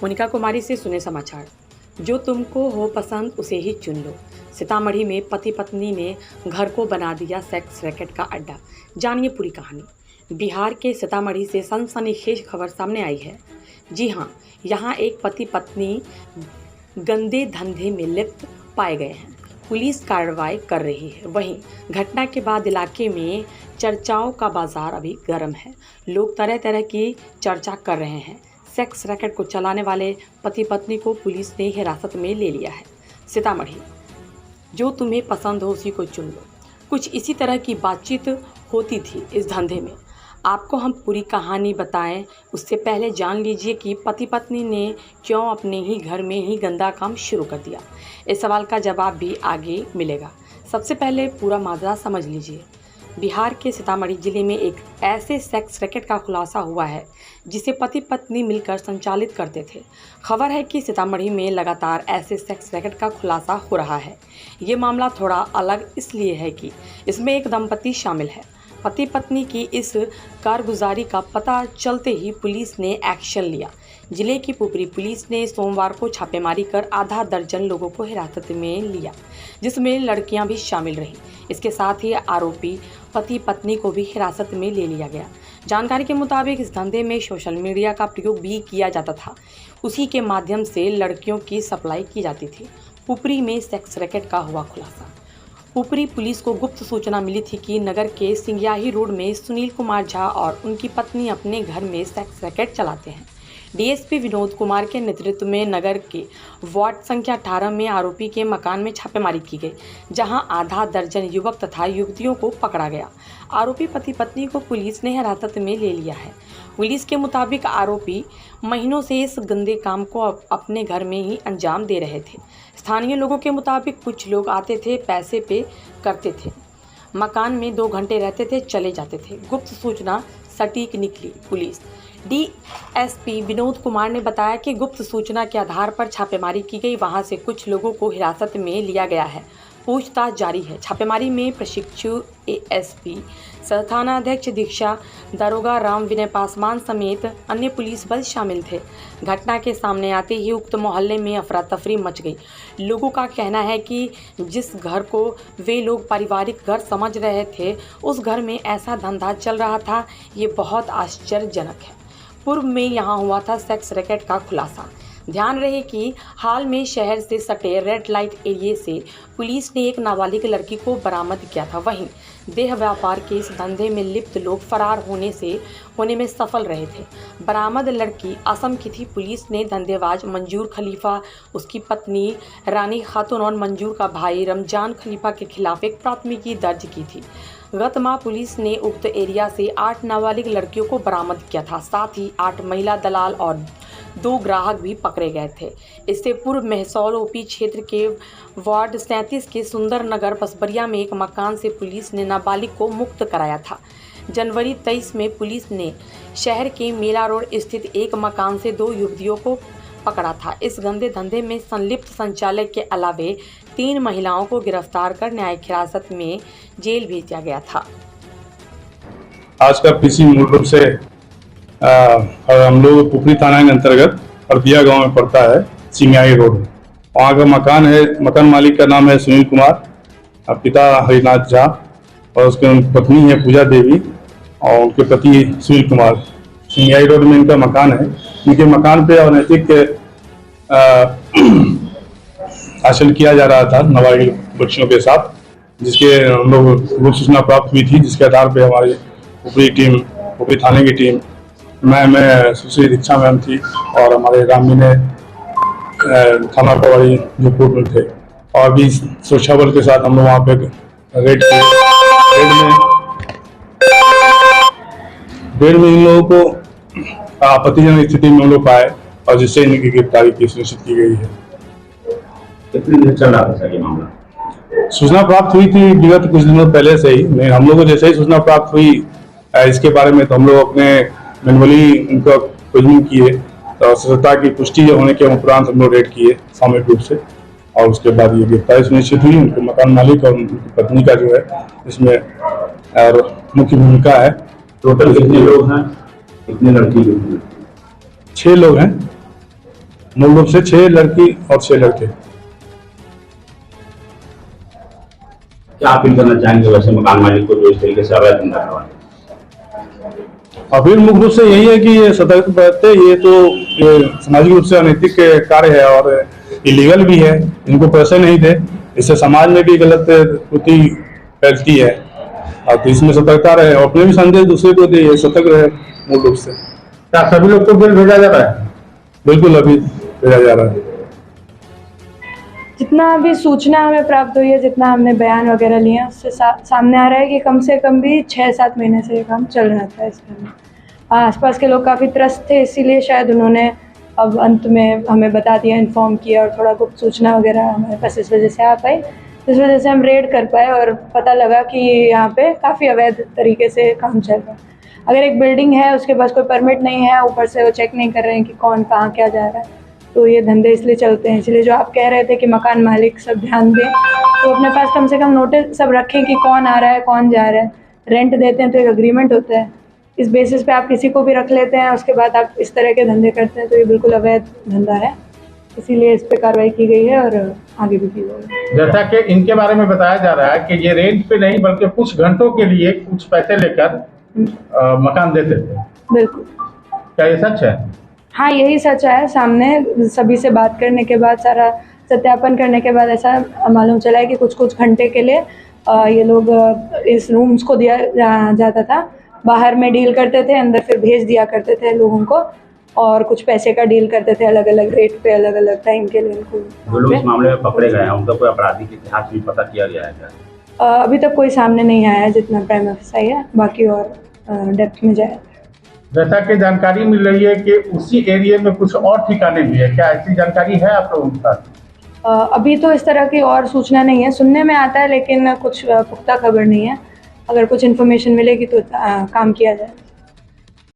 मोनिका कुमारी से सुने समाचार। जो तुमको हो पसंद उसे ही चुन लो। सीतामढ़ी में पति पत्नी ने घर को बना दिया सेक्स रैकेट का अड्डा। जानिए पूरी कहानी। बिहार के सीतामढ़ी से सनसनीखेज खबर सामने आई है। जी हाँ, यहाँ एक पति पत्नी गंदे धंधे में लिप्त पाए गए हैं। पुलिस कार्रवाई कर रही है। वहीं घटना के बाद इलाके में चर्चाओं का बाजार अभी गर्म है। लोग तरह तरह की चर्चा कर रहे हैं। सेक्स रैकेट को चलाने वाले पति पत्नी को पुलिस ने हिरासत में ले लिया है। सीतामढ़ी, जो तुम्हें पसंद हो उसी को चुन लो। कुछ इसी तरह की बातचीत होती थी इस धंधे में। आपको हम पूरी कहानी बताएं उससे पहले जान लीजिए कि पति पत्नी ने क्यों अपने ही घर में ही गंदा काम शुरू कर दिया। इस सवाल का जवाब भी आगे मिलेगा। सबसे पहले पूरा माजरा समझ लीजिए। बिहार के सीतामढ़ी जिले में एक ऐसे सेक्स रैकेट का खुलासा हुआ है जिसे पति पत्नी मिलकर संचालित करते थे। खबर है कि सीतामढ़ी में लगातार ऐसे सेक्स रैकेट का खुलासा हो रहा है। ये मामला थोड़ा अलग इसलिए है कि इसमें एक दंपति शामिल है। पति पत्नी की इस कारगुजारी का पता चलते ही पुलिस ने एक्शन लिया। जिले की पुपरी पुलिस ने सोमवार को छापेमारी कर आधा दर्जन लोगों को हिरासत में लिया, जिसमें लड़कियां भी शामिल रहीं। इसके साथ ही आरोपी पति पत्नी को भी हिरासत में ले लिया गया। जानकारी के मुताबिक इस धंधे में सोशल मीडिया का प्रयोग भी किया जाता था। उसी के माध्यम से लड़कियों की सप्लाई की जाती थी। पुपरी में सेक्स रैकेट का हुआ खुलासा। पुपरी पुलिस को गुप्त सूचना मिली थी कि नगर के सिंग्याही रोड में सुनील कुमार झा और उनकी पत्नी अपने घर में सेक्स रैकेट चलाते हैं। डीएसपी विनोद कुमार के नेतृत्व में नगर के वार्ड संख्या 18 में आरोपी के मकान में छापेमारी की गई, जहां आधा दर्जन युवक तथा युवतियों को पकड़ा गया। आरोपी पति पत्नी को पुलिस ने हिरासत में ले लिया है। पुलिस के मुताबिक आरोपी महीनों से इस गंदे काम को अपने घर में ही अंजाम दे रहे थे। स्थानीय लोगों के मुताबिक कुछ लोग आते थे, पैसे पे करते थे, मकान में 2 घंटे रहते थे, चले जाते थे। गुप्त सूचना सटीक निकली। पुलिस डीएसपी विनोद कुमार ने बताया कि गुप्त सूचना के आधार पर छापेमारी की गई। वहां से कुछ लोगों को हिरासत में लिया गया है। पूछताछ जारी है। छापेमारी में प्रशिक्षु एएसपी सह थानाध्यक्ष दीक्षा, दारोगा राम विनय पासवान समेत अन्य पुलिस बल शामिल थे। घटना के सामने आते ही उक्त मोहल्ले में अफरा तफरी मच गई। लोगों का कहना है कि जिस घर को वे लोग पारिवारिक घर समझ रहे थे, उस घर में ऐसा धंधा चल रहा था। ये बहुत आश्चर्यजनक है। पूर्व में यहाँ हुआ था सेक्स रैकेट का खुलासा। ध्यान रहे कि हाल में शहर से सटे रेड लाइट एरिया से पुलिस ने एक नाबालिग लड़की को बरामद किया था। वहीं देह व्यापार के इस धंधे में लिप्त लोग फरार होने में सफल रहे थे। बरामद लड़की असम की थी। पुलिस ने धंधेबाज मंजूर खलीफा, उसकी पत्नी रानी खातून और मंजूर का भाई रमजान खलीफा के खिलाफ एक प्राथमिकी दर्ज की थी। गत माह पुलिस ने उक्त एरिया से 8 नाबालिग लड़कियों को बरामद किया था। साथ ही 8 महिला दलाल और 2 ग्राहक भी पकड़े गए थे। इससे पूर्व महसौल ओपी क्षेत्र के वार्ड 37 के सुंदर नगर बसबरिया में एक मकान से पुलिस ने नाबालिग को मुक्त कराया था। जनवरी 23 में पुलिस ने शहर के मेला रोड स्थित एक मकान से 2 युवतियों को पकड़ा था। इस गंदे धंधे में संलिप्त संचालक के अलावे 3 महिलाओं को गिरफ्तार कर न्यायिक हिरासत में जेल भेजा गया था। आज का पीसी मूल रूप से हम लोग पुपरी थाना के अंतर्गत हरदिया गांव में पड़ता है, सिंग्याही रोड। वहाँ का मकान है। मकान मालिक का नाम है सुनील कुमार, पिता हरिनाथ झा और उसके पत्नी है पूजा देवी और उनके पति सुनील कुमार। सिंग्याही रोड में इनका मकान है। इनके मकान पे अनैतिक हासिल किया जा रहा था नाबालिग बच्चियों के साथ, जिसके हम लोग गुप्त सूचना प्राप्त हुई थी, जिसके आधार पे हमारी पुपरी थाने की टीम मैं सुश्री दीक्षा मैम थी और हमारे रामी ने थाना प्रभारी जो कोर्ट में थे और भी सुरक्षा बल के साथ हम लोग वहाँ पे रेड किए। रेड में इन लोगों को आपत्तिजनक स्थिति में हम लोग पाए और जिससे इनकी गिरफ्तारी की सुनिश्चित की गई है। कितनी देर चल रहा था ये मामला? सूचना प्राप्त हुई थी विगत कुछ दिनों पहले से ही। हम लोगों को जैसे ही सूचना प्राप्त हुई इसके बारे में तो हम लोग अपने मैनुअली उनका खोजबीन किए और सत्यता की पुष्टि होने के उपरांत हम लोग रेड किए सामूहिक रूप से और उसके बाद ये गिरफ्तारी सुनिश्चित हुई। उनके मकान मालिक और उनकी पत्नी का जो है इसमें और मुख्य भूमिका है। टोटल कितने लोग हैं, कितने लड़की लोग हैं? 6 लोग हैं। मूल रूप से 6 लड़की और 6 लड़के। क्या अपील करना चाहेंगे वैसे मकान मालिक को जो इस तरीके से अवैध धंधा करवा रहे हैं? अपील मुख्य रूप से यही है कि ये सतर्क बरते। ये सामाजिक रूप से अनैतिक कार्य है और इलीगल भी है। इनको पैसे नहीं दे, इससे समाज में भी गलत प्रवृत्ति फैलती है। और तो इसमें सतर्कता रहे और अपने भी संदेश दूसरे को दे, सतर्क रहे मूल रूप से। क्या सभी लोग को बिल भेजा जा रहा है? बिल्कुल अभी भेजा जा रहा है। जितना भी सूचना हमें प्राप्त हुई है, जितना हमने बयान वगैरह लिए हैं, उससे सामने आ रहा है कि कम से कम भी 6-7 महीने से ये काम चल रहा था। इस घर में आसपास के लोग काफ़ी त्रस्त थे, इसीलिए शायद उन्होंने अब अंत में हमें बता दिया, इन्फॉर्म किया और थोड़ा गुप्त सूचना वगैरह हमारे पास इस वजह से आ पाई, जिस वजह से हम रेड कर पाए और पता लगा कि यहाँ पे काफ़ी अवैध तरीके से काम चल रहा है। अगर एक बिल्डिंग है, उसके पास कोई परमिट नहीं है, ऊपर से वो चेक नहीं कर रहे हैं कि कौन कहाँ क्या जा रहा है, तो ये धंधे इसलिए चलते हैं। इसलिए जो आप कह रहे थे कि मकान मालिक सब ध्यान दें, तो अपने पास कम से कम नोटिस सब रखें कि कौन आ रहा है, कौन जा रहा है। रेंट देते हैं तो एक एग्रीमेंट होता है, इस बेसिस पे आप किसी को भी रख लेते हैं, उसके बाद आप इस तरह के धंधे करते हैं, तो ये बिल्कुल अवैध धंधा है। इसीलिए इस पर कार्रवाई की गई है और आगे भी की जाएगी। जैसा कि इनके बारे में बताया जा रहा है कि ये रेंट पे नहीं बल्कि कुछ घंटों के लिए कुछ पैसे लेकर मकान देते थे। बिल्कुल। क्या ये सच है? हाँ, यही सच है। सामने सभी से बात करने के बाद, सारा सत्यापन करने के बाद ऐसा मालूम चला है कि कुछ कुछ घंटे के लिए ये लोग इस रूम्स को दिया जाता था। बाहर में डील करते थे, अंदर फिर भेज दिया करते थे लोगों को, और कुछ पैसे का डील करते थे अलग अलग रेट पे, अलग अलग टाइम के लिए इनको। जो लोग इस मामले में पकड़े गए हैं उनका कोई आपराधिक इतिहास भी पता किया गया है क्या? अभी तक कोई सामने नहीं आया है, जितना प्राइम ऑफिस आई है, बाकी और डेप्थ में जाए। जैसा कि जानकारी मिल रही है कि उसी एरिया में कुछ और ठिकाने भी है, क्या ऐसी जानकारी है आप लोगों के पास? अभी तो इस तरह की और सूचना नहीं है, सुनने में आता है, लेकिन कुछ पुख्ता खबर नहीं है। अगर कुछ इन्फॉर्मेशन मिलेगी तो काम किया जाए।